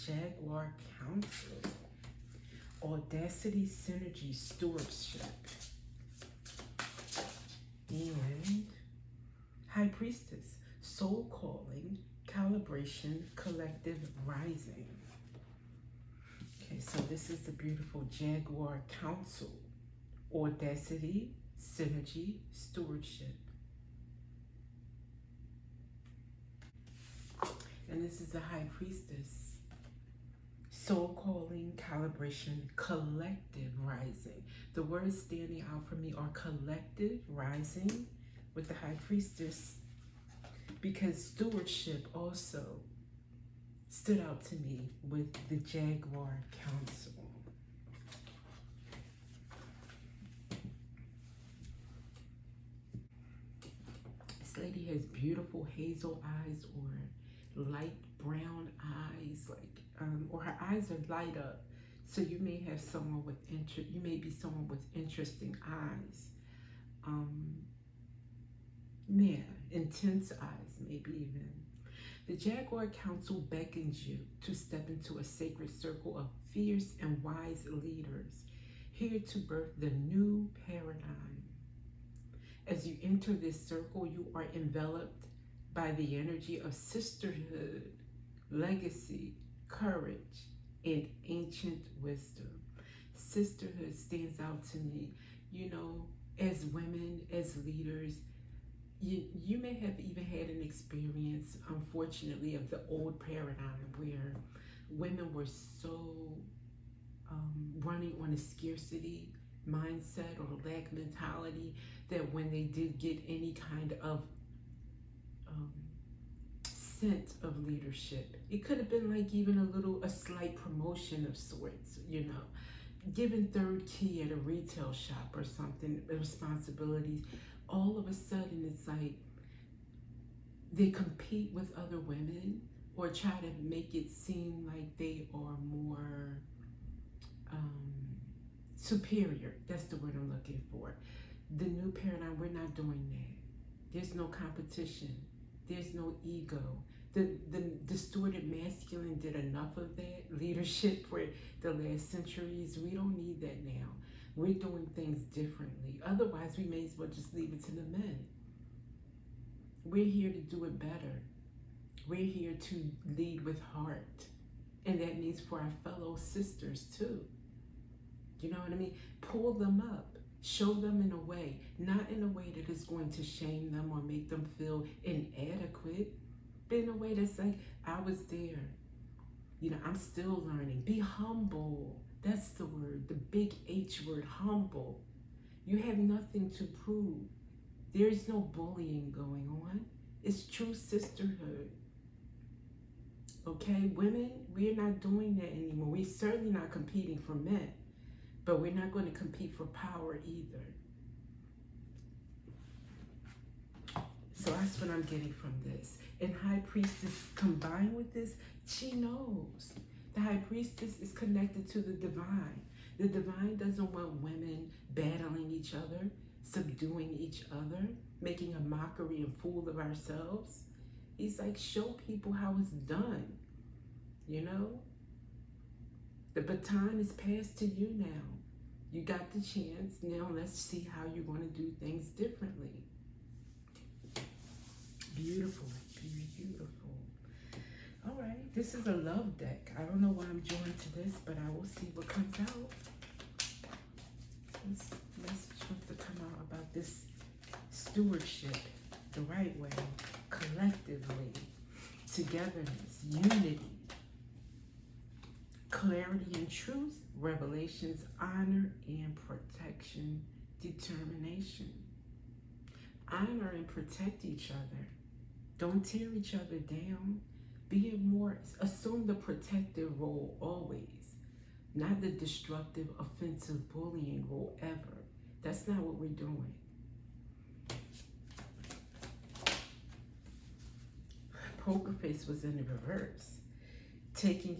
Jaguar Council. Audacity, Synergy, Stewardship. And High Priestess, Soul Calling, Calibration, Collective Rising. Okay, so this is the beautiful Jaguar Council. Audacity, Synergy, Stewardship. And this is the High Priestess. Soul Calling, Calibration, Collective Rising. The words standing out for me are collective rising with the High Priestess, because stewardship also stood out to me with the Jaguar Council. This lady has beautiful hazel eyes or light brown eyes, like or her eyes are light up. So you may have someone with interest. You may be someone with interesting eyes. Yeah, intense eyes, maybe even. The Jaguar Council beckons you to step into a sacred circle of fierce and wise leaders, here to birth the new paradigm. As you enter this circle, you are enveloped by the energy of sisterhood, legacy, courage, and ancient wisdom. Sisterhood stands out to me. You know, as women, as leaders, you may have even had an experience, unfortunately, of the old paradigm where women were so running on a scarcity mindset or lack mentality that when they did get any kind of sense of leadership, it could have been like even a slight promotion of sorts, you know, given third key at a retail shop or something, responsibilities. All of a sudden it's like they compete with other women or try to make it seem like they are more superior. That's the word I'm looking for. The new paradigm, we're not doing that. There's no competition. There's no ego. The distorted masculine did enough of that leadership for the last centuries. We don't need that now. We're doing things differently. Otherwise, we may as well just leave it to the men. We're here to do it better. We're here to lead with heart. And that means for our fellow sisters too. You know what I mean? Pull them up. Show them in a way, not in a way that is going to shame them or make them feel inadequate, but in a way that's like, I was there. You know, I'm still learning. Be humble. That's the word, the big H word, humble. You have nothing to prove. There is no bullying going on. It's true sisterhood. Okay, women, we're not doing that anymore. We're certainly not competing for men. But we're not going to compete for power either. So that's what I'm getting from this. And High Priestess combined with this, she knows. The High Priestess is connected to the divine. The divine doesn't want women battling each other, subduing each other, making a mockery and fool of ourselves. He's like, show people how it's done. You know? The baton is passed to you now. You got the chance. Now let's see how you're going to do things differently. Beautiful, beautiful. All right, this is a love deck. I don't know why I'm drawn to this, but I will see what comes out. This message wants to come out about this stewardship the right way, collectively, togetherness, unity, clarity and truth, revelations, honor and protection, determination. Honor and protect each other. Don't tear each other down. Be more, assume the protective role always, not the destructive, offensive, bullying role ever. That's not what we're doing. Poker face was in the reverse. Taking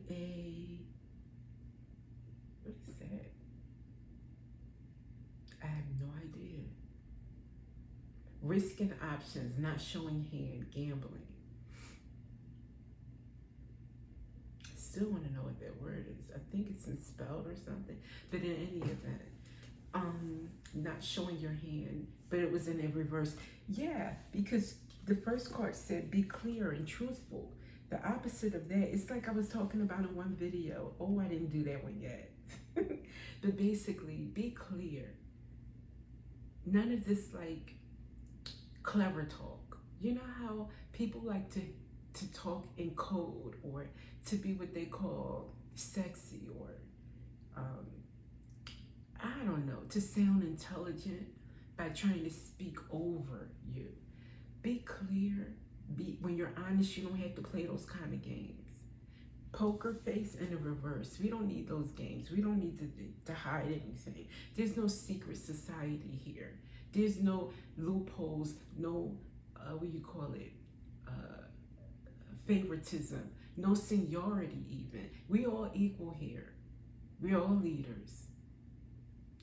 a, what is that? I have no idea. Risking options, not showing hand, gambling. still want to know what that word is. I think it's misspelled or something. But in any event, not showing your hand, but it was in a reverse. Yeah, because the first card said be clear and truthful. The opposite of that, it's like I was talking about in one video. Oh, I didn't do that one yet. But basically, be clear. None of this like clever talk. You know how people like to talk in code, or to be what they call sexy, or I don't know, to sound intelligent by trying to speak over you. Be clear. When you're honest, you don't have to play those kind of games. Poker face in the reverse. We don't need those games. We don't need to hide anything. There's no secret society here. There's no loopholes, no, what you call it, favoritism, no seniority even. We all equal here. We're all leaders.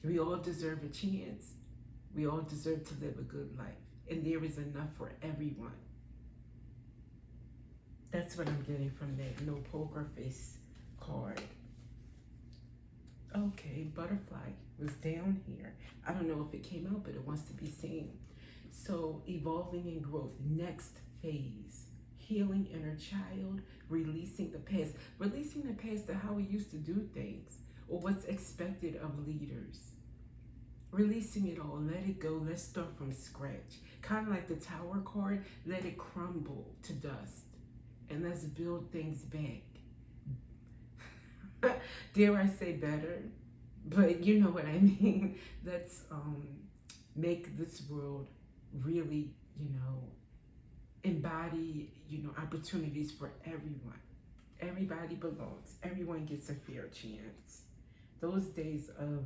We all deserve a chance. We all deserve to live a good life. And there is enough for everyone. That's what I'm getting from that no poker face card. Okay, butterfly was down here. I don't know if it came out, but it wants to be seen. So evolving and growth, next phase. Healing inner child, releasing the past. Releasing the past to how we used to do things, or what's expected of leaders. Releasing it all, let it go, let's start from scratch. Kind of like the Tower card, let it crumble to dust. And let's build things back. Dare I say better? But you know what I mean. Let's make this world really, embody, opportunities for everyone. Everybody belongs. Everyone gets a fair chance. Those days of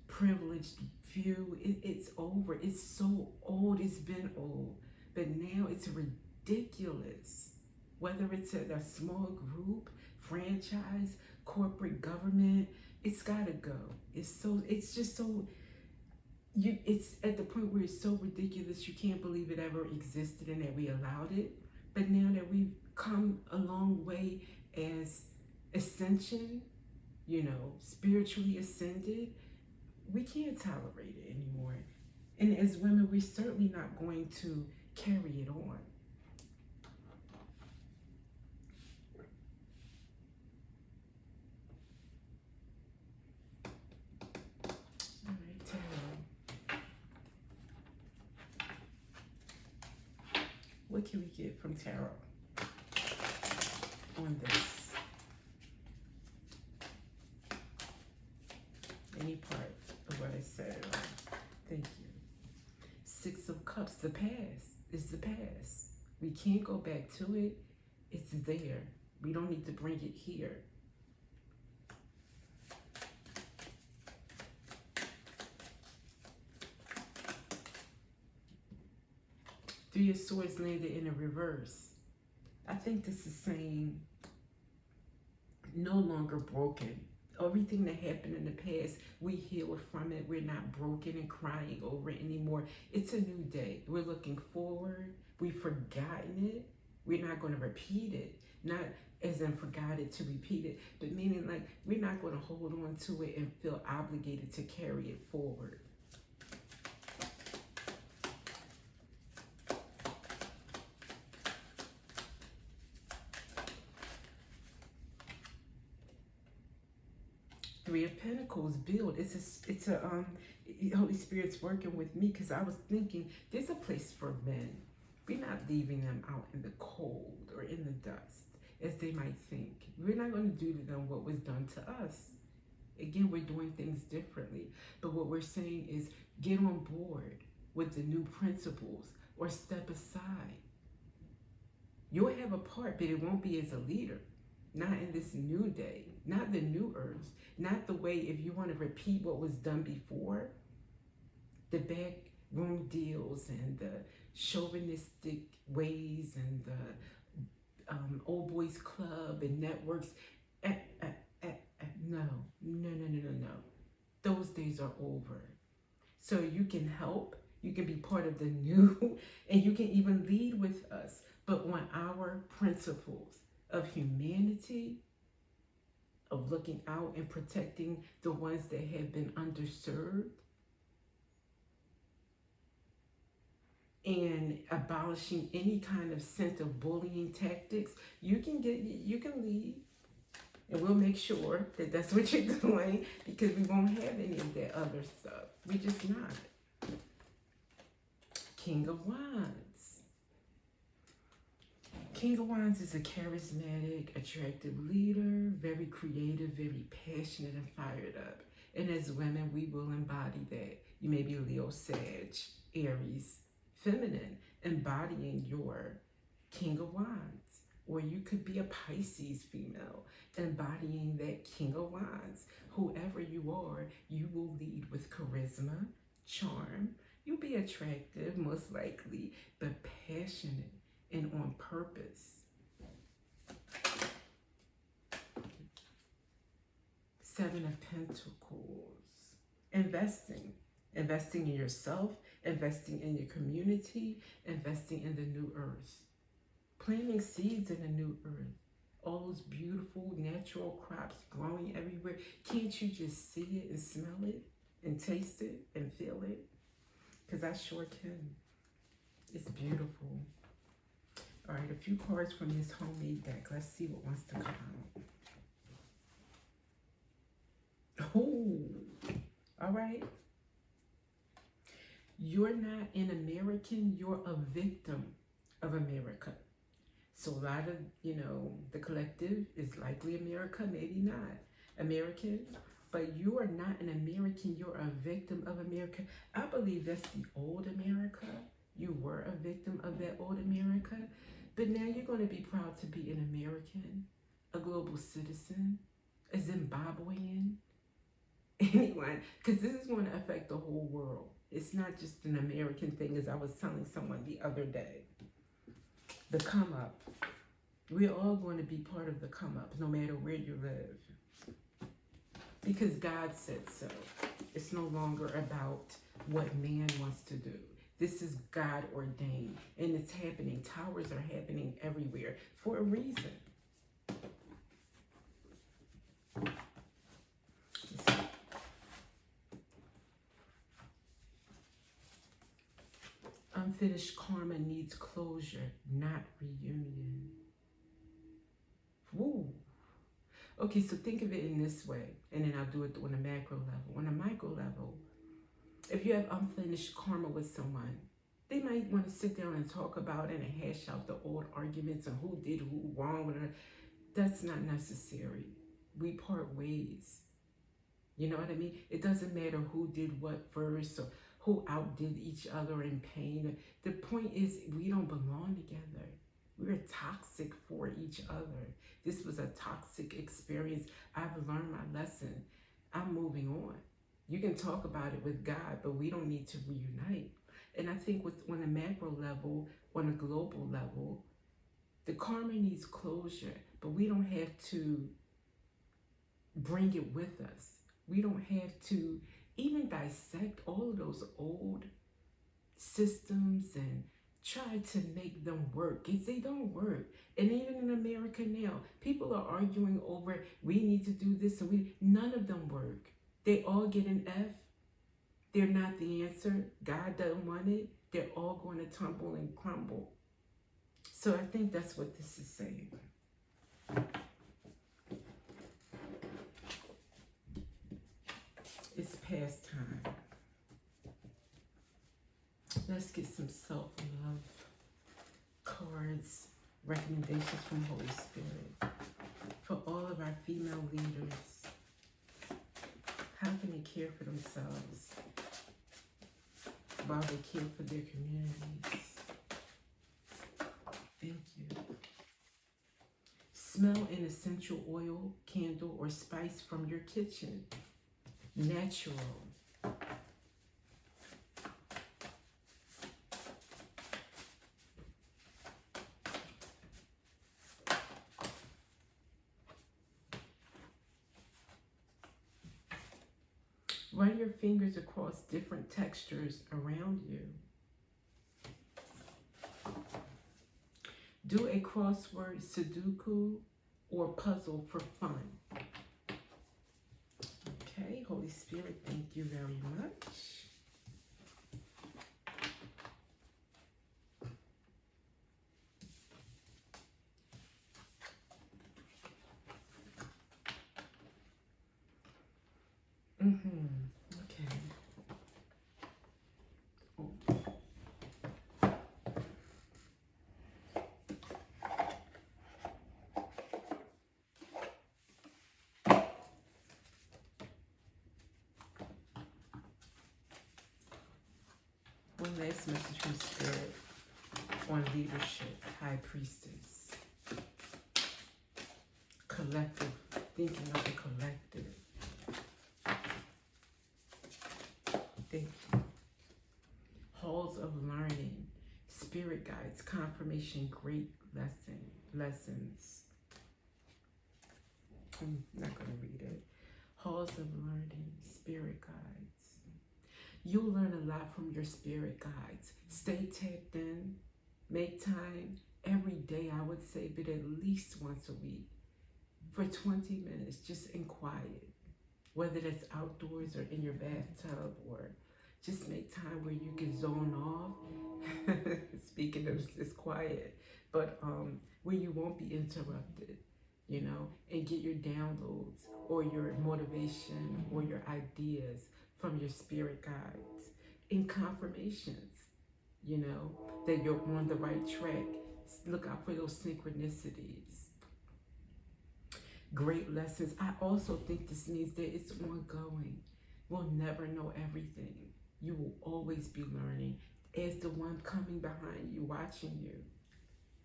privileged few, it's over. It's so old. It's been old. But now it's ridiculous. Whether it's a small group, franchise, corporate government, it's gotta go. It's at the point where it's so ridiculous you can't believe it ever existed and that we allowed it. But now that we've come a long way as ascension, spiritually ascended, we can't tolerate it anymore. And as women, we're certainly not going to carry it on. All right, tarot. What can we get from tarot on this? Any part of what I said. Thank you. Six of Cups. The past is the past. We can't go back to it. It's there. We don't need to bring it here. Three of Swords landed in a reverse. I think this is saying no longer broken. Everything that happened in the past, we healed from it. We're not broken and crying over it anymore. It's a new day. We're looking forward. We've forgotten it. We're not going to repeat it. Not as in forgot it to repeat it, but meaning like we're not going to hold on to it and feel obligated to carry it forward. Three of Pentacles, build. It's a Holy Spirit's working with me, because I was thinking there's a place for men. We're not leaving them out in the cold or in the dust as they might think. We're not going to do to them what was done to us. Again, we're doing things differently. But what we're saying is get on board with the new principles or step aside. You'll have a part, but it won't be as a leader. Not in this new day, not the new herbs, not the way if you want to repeat what was done before, the backroom deals and the chauvinistic ways and the old boys club and networks. No. Those days are over. So you can help, you can be part of the new, and you can even lead with us, but on our principles of humanity, of looking out and protecting the ones that have been underserved, and abolishing any kind of sense of bullying tactics, you can leave, and we'll make sure that that's what you're doing, because we won't have any of that other stuff. We're just not. King of Wands. King of Wands is a charismatic, attractive leader, very creative, very passionate and fired up. And as women, we will embody that. You may be Leo, Sag, Aries, feminine, embodying your King of Wands. Or you could be a Pisces female, embodying that King of Wands. Whoever you are, you will lead with charisma, charm. You'll be attractive, most likely, but passionate and on purpose. Seven of Pentacles. Investing. Investing in yourself, investing in your community, investing in the new earth. Planting seeds in the new earth. All those beautiful natural crops growing everywhere. Can't you just see it and smell it and taste it and feel it? Because I sure can. It's beautiful. All right, a few cards from this homemade deck. Let's see what wants to come out. Oh, all right. You're not an American, you're a victim of America. So a lot of, the collective is likely America, maybe not American, but you are not an American, you're a victim of America. I believe that's the old America. You were a victim of that old America, but now you're going to be proud to be an American, a global citizen, a Zimbabwean, anyone, because this is going to affect the whole world. It's not just an American thing, as I was telling someone the other day. The come up. We're all going to be part of the come up, no matter where you live. Because God said so. It's no longer about what man wants to do. This is God ordained, and it's happening. Towers are happening everywhere for a reason. Unfinished karma needs closure, not reunion. Woo. Okay, so think of it in this way, and then I'll do it on a macro level. On a micro level, if you have unfinished karma with someone, they might want to sit down and talk about it and hash out the old arguments and who did who wrong. That's not necessary. We part ways. You know what I mean? It doesn't matter who did what first or who outdid each other in pain. The point is, we don't belong together. We're toxic for each other. This was a toxic experience. I've learned my lesson. I'm moving on. You can talk about it with God, but we don't need to reunite. And I think on a macro level, on a global level, the karma needs closure, but we don't have to bring it with us. We don't have to even dissect all of those old systems and try to make them work. They don't work. And even in America now, people are arguing over, we need to do this, and none of them work. They all get an F. They're not the answer. God doesn't want it. They're all going to tumble and crumble. So I think that's what this is saying. It's past time. Let's get some self-love cards, recommendations from Holy Spirit. For all of our female leaders, how can they care for themselves while they care for their communities? Thank you. Smell an essential oil, candle, or spice from your kitchen. Natural. Run your fingers across different textures around you. Do a crossword, Sudoku, or puzzle for fun. Okay, Holy Spirit, thank you very much. Okay. Oh. One last message from Spirit on leadership, High Priestess. Collective, thinking of the collective. Thank you. Halls of learning, spirit guides, confirmation, great lessons. I'm not going to read it. Halls of learning, spirit guides. You'll learn a lot from your spirit guides. Stay tapped in. Make time every day, I would say, but at least once a week for 20 minutes, just in quiet. Whether that's outdoors or in your bathtub, or just make time where you can zone off. Speaking of just quiet, but where you won't be interrupted, you know, and get your downloads or your motivation or your ideas from your spirit guides and confirmations, you know, that you're on the right track. Look out for those synchronicities. Great lessons. I also think this means that it's ongoing. We'll never know everything. You will always be learning. As the one coming behind you, watching you,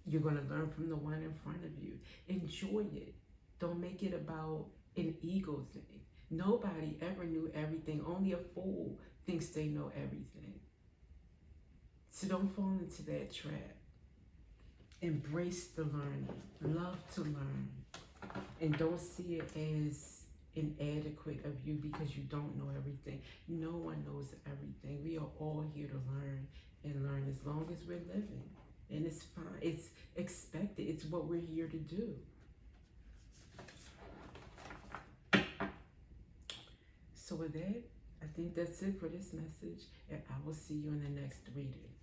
you're going to learn from the one in front of you. Enjoy it. Don't make it about an ego thing. Nobody ever knew everything. Only a fool thinks they know everything. So don't fall into that trap. Embrace the learning. Love to learn. And don't see it as inadequate of you because you don't know everything. No one knows everything. We are all here to learn and learn as long as we're living. And it's fine. It's expected. It's what we're here to do. So with that, I think that's it for this message. And I will see you in the next reading.